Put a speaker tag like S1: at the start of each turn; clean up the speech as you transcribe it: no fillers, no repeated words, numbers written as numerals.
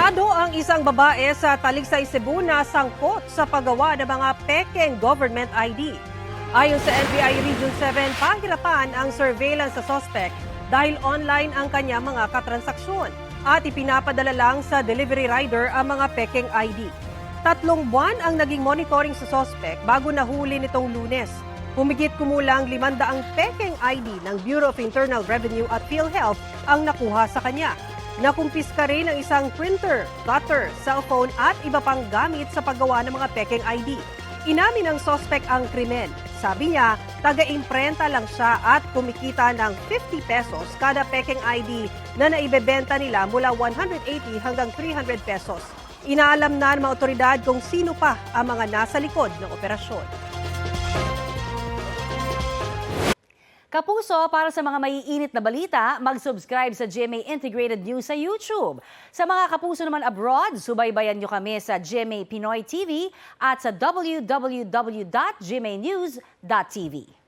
S1: Akusado ang isang babae sa Taligsay, Cebu na sangkot sa paggawa ng mga pekeng government ID. Ayon sa NBI Region 7, pahirapan ang surveillance sa suspect dahil online ang kanyang mga katransaksyon at ipinapadala lang sa delivery rider ang mga pekeng ID. 3 buwan ang naging monitoring sa suspect bago nahuli nitong Lunes. Humigit kumulang 500 pekeng ID ng Bureau of Internal Revenue at PhilHealth ang nakuha sa kanya. Nakumpiska rin ang isang printer, cutter, cellphone at iba pang gamit sa paggawa ng mga pekeng ID. Inamin ng suspect ang krimen. Sabi niya, taga-imprenta lang siya at kumikita ng 50 pesos kada pekeng ID na naibebenta nila mula 180 hanggang 300 pesos. Inaalam na ng mga otoridad kung sino pa ang mga nasa likod ng operasyon.
S2: Kapuso, para sa mga maiinit na balita, mag-subscribe sa GMA Integrated News sa YouTube. Sa mga kapuso naman abroad, subaybayan nyo kami sa GMA Pinoy TV at sa www.gmanews.tv.